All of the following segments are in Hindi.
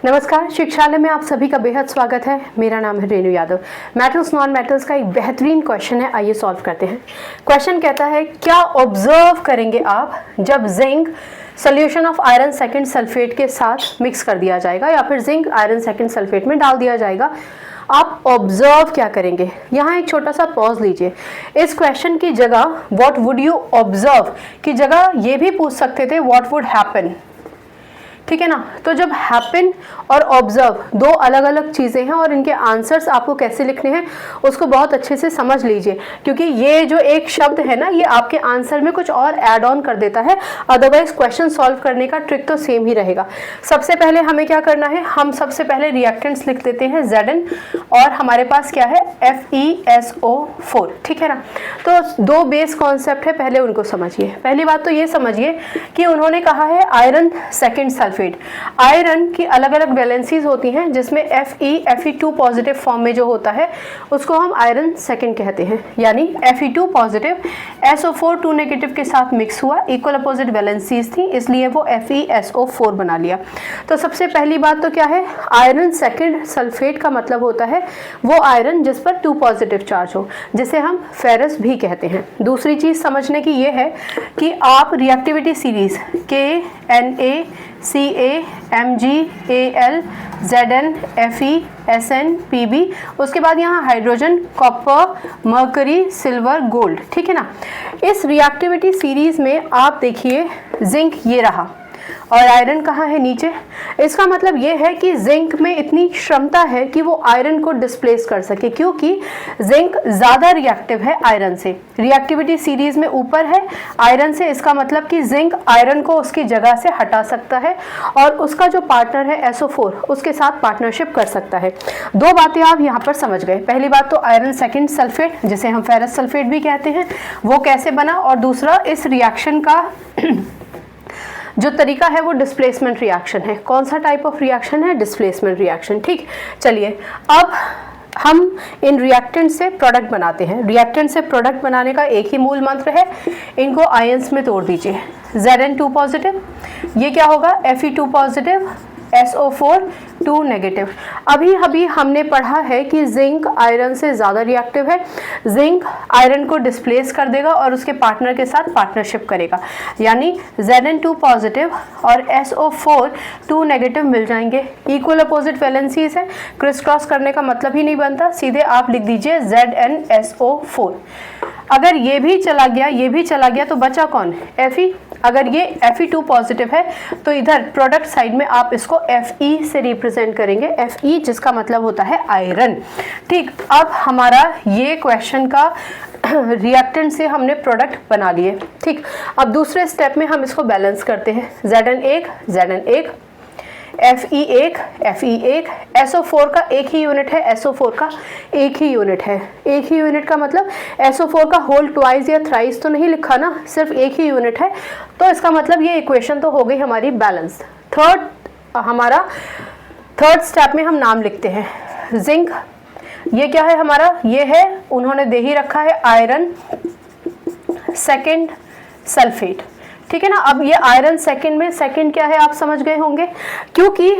नमस्कार, शिक्षालय में आप सभी का बेहद स्वागत है। मेरा नाम है Renu Yadav. Metals non metals का एक बेहतरीन क्वेश्चन है, आइए सॉल्व करते हैं। क्वेश्चन कहता है क्या ऑब्जर्व करेंगे आप जब zinc solution of iron second sulphate के साथ मिक्स कर दिया जाएगा या फिर जिंक आयरन सेकंड सल्फेट में डाल दिया जाएगा, आप ऑब्जर्व क्या करेंगे। यहाँ एक छोटा सा पॉज लीजिए। इस क्वेश्चन की जगह व्हाट वुड यू ऑब्जर्व की जगह ये भी पूछ सकते थे व्हाट वुड हैपन, ठीक है ना। तो जब हैपन और ऑब्जर्व दो अलग अलग चीज़ें हैं और इनके आंसर्स आपको कैसे लिखने हैं उसको बहुत अच्छे से समझ लीजिए, क्योंकि ये जो एक शब्द है ना, ये आपके आंसर में कुछ और ऐड ऑन कर देता है। अदरवाइज क्वेश्चन सॉल्व करने का ट्रिक तो सेम ही रहेगा। सबसे पहले हमें क्या करना है, हम सबसे पहले रिएक्टेंट्स लिख देते हैं Zn और हमारे पास क्या है FeSO4, ठीक है ना। तो दो बेस कॉन्सेप्ट है, पहले उनको समझिए। पहली बात तो ये समझिए कि उन्होंने कहा है आयरन सेकेंड सल्फेट। आयरन की अलग अलग वैलेंसीज होती हैं, जिसमें Fe2 पॉजिटिव फॉर्म में जो होता है उसको हम आयरन सेकेंड कहते हैं। यानी Fe2 पॉजिटिव SO4 2 नेगेटिव के साथ मिक्स हुआ, इक्वल अपोजिट वैलेंसीज थी, इसलिए वो FeSO4 बना लिया। तो सबसे पहली बात तो क्या है, आयरन सेकेंड सल्फेट का मतलब होता है वो आयरन जिस पर 2 पॉजिटिव चार्ज हो, जिसे हम फेरस भी कहते हैं। दूसरी चीज समझने की ये है कि आप reactivity series KNaCaMgAl Zn Fe Sn Pb, उसके बाद यहाँ hydrogen, copper, mercury, silver, gold, ठीक है ना। इस रिएक्टिविटी सीरीज में आप देखिए जिंक ये रहा और आयरन कहाँ है, नीचे। इसका मतलब ये है कि जिंक में इतनी क्षमता है कि वो आयरन को डिस्प्लेस कर सके, क्योंकि जिंक ज़्यादा रिएक्टिव है आयरन से। रिएक्टिविटी सीरीज में ऊपर है आयरन से, इसका मतलब कि जिंक आयरन को उसकी जगह से हटा सकता है और उसका जो पार्टनर है SO4 उसके साथ पार्टनरशिप कर सकता है। दो बातें आप यहाँ पर समझ गए। पहली बात तो आयरन सेकेंड सल्फेट, जिसे हम फेरस सल्फेट भी कहते हैं, वो कैसे बना, और दूसरा इस रिएक्शन का जो तरीका है वो डिस्प्लेसमेंट रिएक्शन है। कौन सा टाइप ऑफ रिएक्शन है, डिस्प्लेसमेंट रिएक्शन, ठीक। चलिए अब हम इन रिएक्टेंट से प्रोडक्ट बनाते हैं। रिएक्टेंट से प्रोडक्ट बनाने का एक ही मूल मंत्र है, इनको आयंस में तोड़ दीजिए। Zn2 पॉजिटिव, ये क्या होगा Fe2 पॉजिटिव, SO4 2 नेगेटिव। अभी हमने पढ़ा है कि जिंक आयरन से ज़्यादा रिएक्टिव है, जिंक आयरन को डिस्प्लेस कर देगा और उसके पार्टनर के साथ पार्टनरशिप करेगा। यानी Zn2 पॉजिटिव और SO4 2 नेगेटिव मिल जाएंगे, इक्वल अपोजिट वैलेंसीज है, क्रिस क्रॉस करने का मतलब ही नहीं बनता, सीधे आप लिख दीजिए ZnSO4। अगर ये भी चला गया, ये भी चला गया, तो बचा कौन, Fe। अगर ये Fe2 पॉजिटिव है तो इधर प्रोडक्ट साइड में आप इसको Fe से रिप्रेजेंट करेंगे, Fe जिसका मतलब होता है आयरन, ठीक। अब हमारा ये क्वेश्चन का रिएक्टेंट से हमने प्रोडक्ट बना लिए, ठीक। अब दूसरे स्टेप में हम इसको बैलेंस करते हैं। Zn1 Fe1 SO4 का एक ही यूनिट है, SO4 का एक ही यूनिट है। एक ही यूनिट का मतलब SO4 का होल ट्वाइस या थ्राइस तो नहीं लिखा ना, सिर्फ एक ही यूनिट है। तो इसका मतलब ये इक्वेशन तो हो गई हमारी बैलेंस। हमारा थर्ड स्टेप में हम नाम लिखते हैं। जिंक ये क्या है हमारा, ये है, उन्होंने दे ही रखा है आयरन सेकेंड सल्फेट, ठीक है ना। अब ये आयरन सेकेंड में सेकेंड क्या है आप समझ गए होंगे, क्योंकि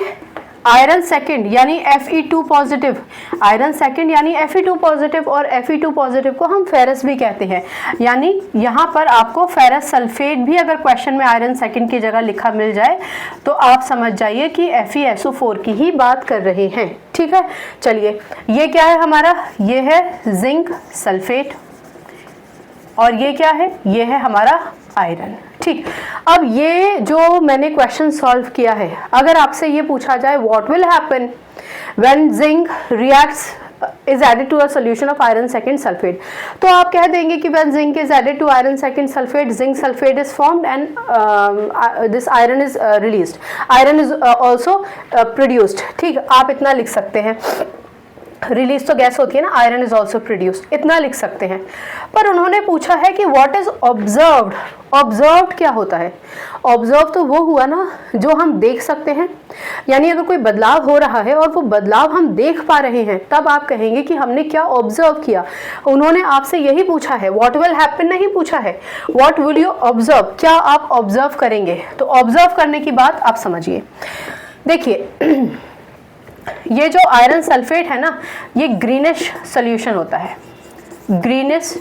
आयरन सेकेंड यानी Fe2 पॉजिटिव, आयरन सेकेंड यानी Fe2 पॉजिटिव, और Fe2 पॉजिटिव को हम फेरस भी कहते हैं। यानी यहाँ पर आपको फेरस सल्फेट भी अगर क्वेश्चन में आयरन सेकेंड की जगह लिखा मिल जाए तो आप समझ जाइए कि FeSO4 की ही बात कर रहे हैं, ठीक है। चलिए ये क्या है हमारा, ये है जिंक सल्फेट और ये क्या है, ये है हमारा आयरन, ठीक। अब ये जो मैंने क्वेश्चन सॉल्व किया है, अगर आपसे ये पूछा जाए what will happen when zinc reacts is added to a solution of iron second sulfate, तो आप कह देंगे कि when zinc is added to iron second sulfate, zinc sulfate is formed and this iron is released, iron is also produced, ठीक। आप इतना लिख सकते हैं, रिलीज तो गैस होती है ना, आयरन इज ऑल्सो प्रोड्यूस्ड, इतना लिख सकते हैं। पर उन्होंने पूछा है कि व्हाट इज ऑब्जर्व्ड। ऑब्जर्व्ड क्या होता है, ऑब्जर्व तो वो हुआ ना जो हम देख सकते हैं। यानी अगर कोई बदलाव हो रहा है और वो बदलाव हम देख पा रहे हैं, तब आप कहेंगे कि हमने क्या ऑब्जर्व किया। उन्होंने आपसे यही पूछा है, व्हाट विल हैपन नहीं पूछा है, व्हाट विल यू ऑब्जर्व, क्या आप ऑब्जर्व करेंगे। तो ऑब्जर्व करने की बात आप समझिए। देखिए ये जो आयरन सल्फेट है ना, ये ग्रीनिश सोल्यूशन होता है, ग्रीनिश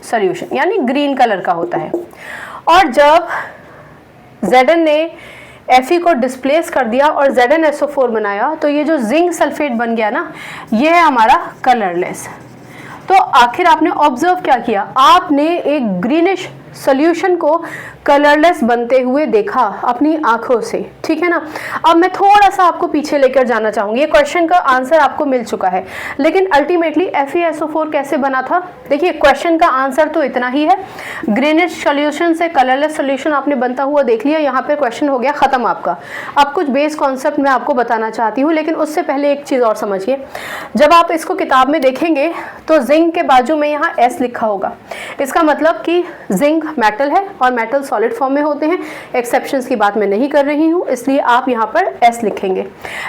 सोल्यूशन यानी ग्रीन कलर का होता है। और जब Zn ने Fe को डिस्प्लेस कर दिया और ZnSO4 बनाया तो ये जो जिंक सल्फेट बन गया ना, ये है हमारा कलरलेस। तो आखिर आपने ऑब्जर्व क्या किया, आपने एक ग्रीनिश सॉल्यूशन को कलरलेस बनते हुए देखा अपनी आंखों से, ठीक है ना। अब मैं थोड़ा सा आपको पीछे लेकर जाना चाहूंगी। ये क्वेश्चन का आंसर आपको मिल चुका है, लेकिन अल्टीमेटली FeSO4 कैसे बना था। देखिए क्वेश्चन का आंसर तो इतना ही है, ग्रीनिश सॉल्यूशन से कलरलेस सॉल्यूशन आपने बनता हुआ देख लिया, यहाँ पे क्वेश्चन हो गया खत्म आपका। अब कुछ बेस कॉन्सेप्ट मैं आपको बताना चाहती हूँ, लेकिन उससे पहले एक चीज और समझिए। जब आप इसको किताब में देखेंगे तो जिंक के बाजू में यहाँ S लिखा होगा, इसका मतलब कि जिंक मेटल है और मेटल सॉलिड फॉर्म में होते हैं। एक्सेप्शंस की बात मैं नहीं कर रही हूं, इसलिए आप यहां पर S लिखेंगे।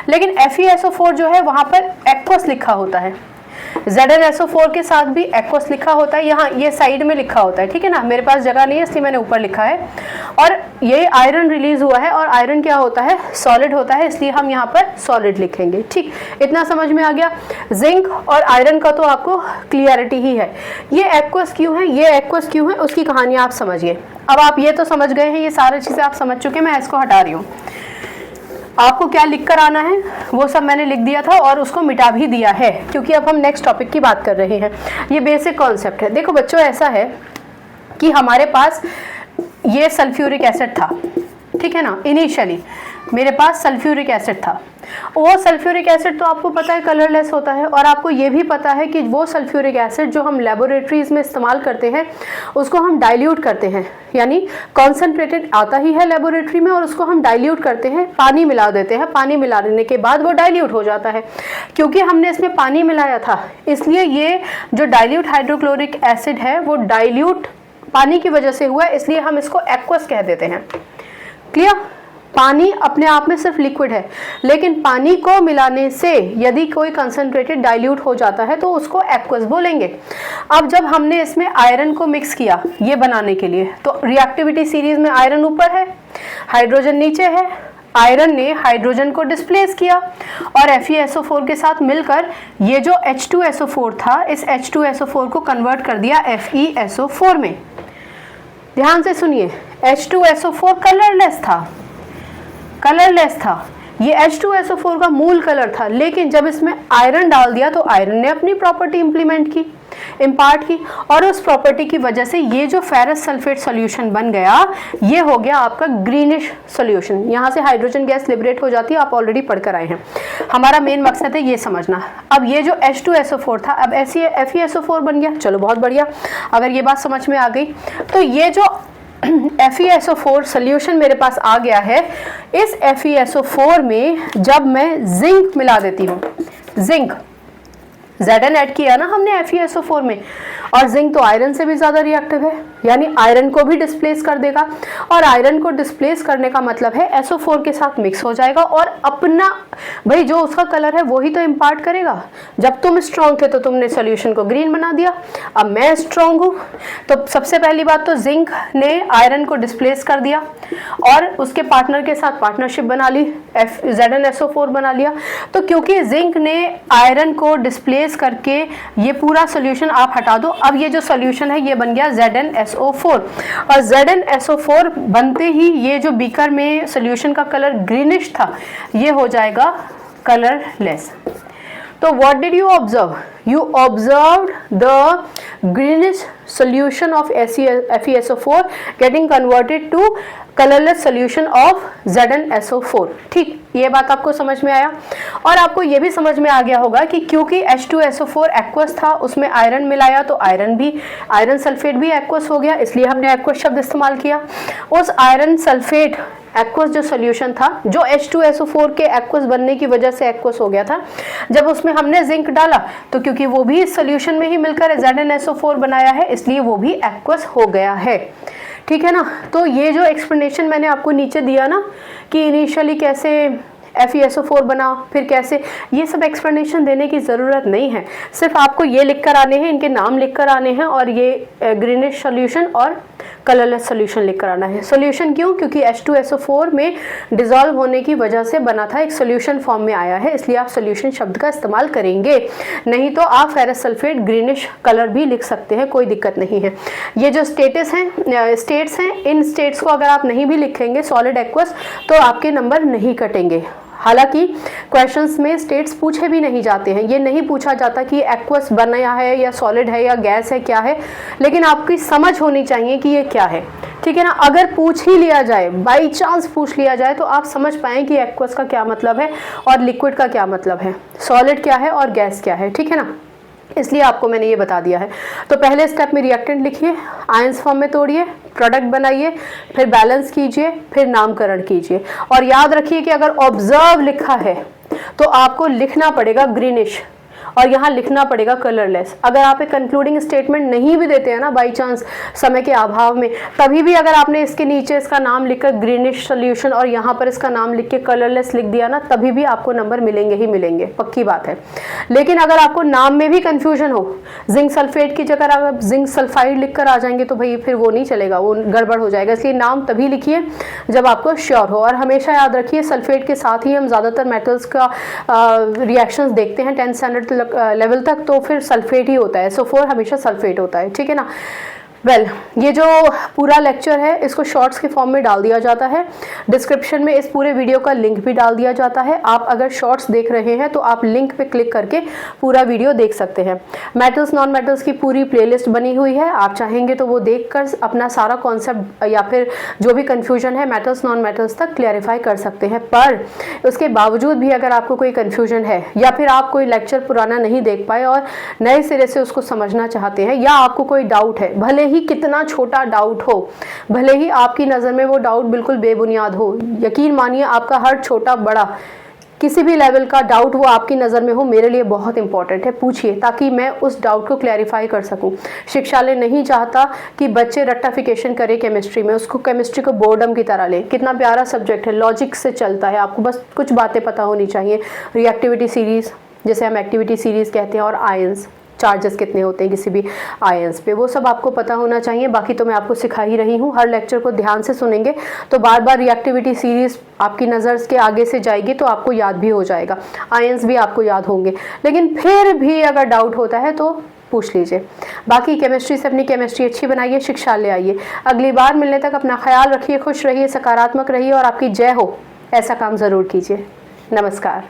लेकिन FeSO4 जो है वहां पर एक्वस लिखा होता है, ZnSO4 के साथ भी एक्वस लिखा होता है, यहाँ ये साइड में लिखा होता है, ठीक है ना। मेरे पास जगह नहीं है इसलिए मैंने ऊपर लिखा है। और ये आयरन रिलीज हुआ है और आयरन क्या होता है, सॉलिड होता है, इसलिए हम यहाँ पर सॉलिड लिखेंगे। ठीक, इतना समझ में आ गया। जिंक और आयरन का तो आपको क्लियरिटी ही है। ये एक्वस क्यों है, ये एक्वस क्यों है, उसकी कहानी आप समझिए। अब आप ये तो समझ गए हैं, ये सारी चीजें आप समझ चुके हैं, मैं इसको हटा रही हूँ। आपको क्या लिख कर आना है वो सब मैंने लिख दिया था और उसको मिटा भी दिया है, क्योंकि अब हम नेक्स्ट टॉपिक की बात कर रहे हैं। ये बेसिक कॉन्सेप्ट है। देखो बच्चों, ऐसा है कि हमारे पास ये सल्फ्यूरिक एसिड था, ठीक है ना। इनिशियली मेरे पास सल्फ्यूरिक एसिड था। वो सल्फ्यूरिक एसिड तो आपको पता है कलरलेस होता है, और आपको ये भी पता है कि वो सल्फ्यूरिक एसिड जो हम लेबोरेटरीज में इस्तेमाल करते हैं उसको हम डाइल्यूट करते हैं, यानी कॉन्सेंट्रेटेड आता ही है लेबोरेटरी में और उसको हम डाइल्यूट करते हैं, पानी मिला देते हैं। पानी मिला देने के बाद वो डाइल्यूट हो जाता है। क्योंकि हमने इसमें पानी मिलाया था, इसलिए ये जो डाइल्यूट हाइड्रोक्लोरिक एसिड है वो डाइल्यूट पानी की वजह से हुआ है, इसलिए हम इसको एक्वस कह देते हैं। क्लियर? पानी अपने आप में सिर्फ लिक्विड है, लेकिन पानी को मिलाने से यदि कोई कंसंट्रेटेड डाइल्यूट हो जाता है तो उसको एक्वस बोलेंगे। अब जब हमने इसमें आयरन को मिक्स किया ये बनाने के लिए, तो रिएक्टिविटी सीरीज में आयरन ऊपर है, हाइड्रोजन नीचे है। आयरन ने हाइड्रोजन को डिस्प्लेस किया और FeSO4 के साथ मिलकर ये जो H2SO4 था, इस H2SO4 को कन्वर्ट कर दिया FeSO4 में। ध्यान से सुनिए, H2SO4 कलरलेस था, कलरलेस था। ये H2SO4 का मूल कलर था, लेकिन जब इसमें आयरन डाल दिया तो आयरन ने अपनी प्रॉपर्टी इम्पार्ट की और उस प्रॉपर्टी की वजह से ये जो फेरस सल्फेट सॉल्यूशन बन गया, ये हो गया आपका ग्रीनिश सॉल्यूशन। यहाँ से हाइड्रोजन गैस लिबरेट हो जाती है, आप ऑलरेडी पढ़कर आए हैं। हमारा मेन मकसद है ये समझना। अब ये जो H2SO4 था, अब FeSO4 बन गया। चलो बहुत बढ़िया, अगर ये बात समझ में आ गई तो ये जो FeSO4 सॉल्यूशन मेरे पास आ गया है, इस FeSO4 में जब मैं जिंक मिला देती हूँ, जिंक Zn ऐड किया ना हमने FeSO4 में, और जिंक तो आयरन से भी ज़्यादा रिएक्टिव है, यानी आयरन को भी डिस्प्लेस कर देगा। और आयरन को डिस्प्लेस करने का मतलब है SO4 के साथ मिक्स हो जाएगा और अपना भाई जो उसका कलर है वही तो इम्पार्ट करेगा। जब तुम स्ट्रॉन्ग थे तो तुमने सोल्यूशन को ग्रीन बना दिया, अब मैं स्ट्रॉन्ग हूँ तो सबसे पहली बात तो जिंक ने आयरन को डिस्प्लेस कर दिया और उसके पार्टनर के साथ पार्टनरशिप बना ली, ZnSO4 बना लिया। तो क्योंकि जिंक ने आयरन को डिस्प्लेस करके ये पूरा सॉल्यूशन आप हटा दो, अब ये जो सॉल्यूशन है ये बन गया ZnSO4। और ZnSO4 बनते ही ये जो बीकर में सॉल्यूशन का कलर ग्रीनिश था ये हो जाएगा कलरलेस। तो what did you observe? You observed the greenish solution of FeSO4 getting converted to colorless solution of ZnSO4। ठीक, ये बात आपको समझ में आया। और आपको ये भी समझ में आ गया होगा कि क्योंकि H2SO4 एक्वस था, उसमें आयरन मिलाया तो आयरन सल्फेट भी एक्वस हो गया, इसलिए हमने एक्वस शब्द इस्तेमाल किया। उस आयरन सल्फेट एक्वस जो सॉल्यूशन था, जो H2SO4 के एक्वस बनने की वजह से एक्वस हो गया था, जब उसमें हमने जिंक डाला तो क्योंकि वो भी इस सॉल्यूशन में ही मिलकर ZnSO4 बनाया है, इसलिए वो भी एक्वस हो गया है। ठीक है ना। तो ये जो एक्सप्लेनेशन मैंने आपको नीचे दिया ना कि इनिशियली कैसे FeSO4 बना, फिर कैसे, ये सब एक्सप्लेनेशन देने की ज़रूरत नहीं है। सिर्फ आपको ये लिख कर आने हैं, इनके नाम लिख कर आने हैं और ये ग्रीनिश सोल्यूशन और कलरलेस सोल्यूशन लिख कर आना है। सोल्यूशन क्यों? क्योंकि H2SO4 में डिजॉल्व होने की वजह से बना था, एक सोल्यूशन फॉर्म में आया है, इसलिए आप सोल्यूशन शब्द का इस्तेमाल करेंगे। नहीं तो आप फेरस सल्फेट ग्रीनिश कलर भी लिख सकते हैं, कोई दिक्कत नहीं है। ये जो स्टेट्स हैं, इन स्टेट्स को अगर आप नहीं भी लिखेंगे सॉलिड एक्वस, तो आपके नंबर नहीं कटेंगे। हालांकि क्वेश्चंस में स्टेट्स पूछे भी नहीं जाते हैं, ये नहीं पूछा जाता कि एक्वस बना है या सॉलिड है या गैस है, क्या है, लेकिन आपकी समझ होनी चाहिए कि ये क्या है, ठीक है ना। अगर पूछ ही लिया जाए, बाई चांस पूछ लिया जाए, तो आप समझ पाएँ कि एक्वस का क्या मतलब है और लिक्विड का क्या मतलब है, सॉलिड क्या है और गैस क्या है, ठीक है ना। इसलिए आपको मैंने ये बता दिया है। तो पहले स्टेप में रिएक्टेंट लिखिए, आयंस फॉर्म में तोड़िए, प्रोडक्ट बनाइए, फिर बैलेंस कीजिए, फिर नामकरण कीजिए। और याद रखिए कि अगर ऑब्जर्व लिखा है तो आपको लिखना पड़ेगा ग्रीनिश और यहाँ लिखना पड़ेगा कलरलेस। अगर आप एक कंक्लूडिंग स्टेटमेंट नहीं भी देते हैं ना बाई चांस समय के अभाव में, तभी भी अगर आपने इसके नीचे इसका नाम लिखकर ग्रीनिश सोल्यूशन और यहाँ पर इसका नाम लिख के कलरलेस लिख दिया ना, तभी भी आपको नंबर मिलेंगे ही मिलेंगे, पक्की बात है। लेकिन अगर आपको नाम में भी कन्फ्यूजन हो, जिंक सल्फेट की जगह आप जिंक सल्फाइड लिख कर आ जाएंगे, तो भाई फिर वो नहीं चलेगा, वो गड़बड़ हो जाएगा। इसलिए नाम तभी लिखिए जब आपको श्योर हो। और हमेशा याद रखिए सल्फेट के साथ ही हम ज़्यादातर मेटल्स का रिएक्शंस देखते हैं 10th स्टैंडर्ड लेवल तक, तो फिर सल्फेट ही होता है, SO4 हमेशा सल्फेट होता है, ठीक है ना। ये जो पूरा लेक्चर है इसको शॉर्ट्स के फॉर्म में डाल दिया जाता है, डिस्क्रिप्शन में इस पूरे वीडियो का लिंक भी डाल दिया जाता है। आप अगर शॉर्ट्स देख रहे हैं तो आप लिंक पे क्लिक करके पूरा वीडियो देख सकते हैं। मेटल्स नॉन मेटल्स की पूरी प्लेलिस्ट बनी हुई है, आप चाहेंगे तो वो देखकर अपना सारा कॉन्सेप्ट या फिर जो भी कन्फ्यूजन है मेटल्स नॉन मेटल्स तक क्लैरिफाई कर सकते हैं। पर उसके बावजूद भी अगर आपको कोई कन्फ्यूजन है या फिर आप कोई लेक्चर पुराना नहीं देख पाए और नए सिरे से उसको समझना चाहते हैं, या आपको कोई डाउट है, भले ही कितना छोटा डाउट हो, भले ही आपकी नज़र में वो डाउट बिल्कुल बेबुनियाद हो, यकीन मानिए आपका हर छोटा बड़ा किसी भी लेवल का डाउट वो आपकी नज़र में हो, मेरे लिए बहुत इंपॉर्टेंट है। पूछिए ताकि मैं उस डाउट को क्लैरिफाई कर सकूं। शिक्षालय नहीं चाहता कि बच्चे रट्टाफिकेशन करें केमिस्ट्री में, उसको केमिस्ट्री को बोर्डम की तरह ले। कितना प्यारा सब्जेक्ट है, लॉजिक से चलता है, आपको बस कुछ बातें पता होनी चाहिए। रिएक्टिविटी सीरीज़, जैसे हम एक्टिविटी सीरीज़ कहते हैं, और आयंस, चार्जेस कितने होते हैं किसी भी आयंस पे, वो सब आपको पता होना चाहिए। बाकी तो मैं आपको सिखा ही रही हूँ। हर लेक्चर को ध्यान से सुनेंगे तो बार बार रिएक्टिविटी सीरीज़ आपकी नज़र के आगे से जाएगी, तो आपको याद भी हो जाएगा, आयंस भी आपको याद होंगे। लेकिन फिर भी अगर डाउट होता है तो पूछ लीजिए। बाकी केमिस्ट्री से अपनी केमिस्ट्री अच्छी बनाइए, शिक्षालय आइए। अगली बार मिलने तक अपना ख्याल रखिए, खुश रहिए, सकारात्मक रहिए और आपकी जय हो, ऐसा काम ज़रूर कीजिए। नमस्कार।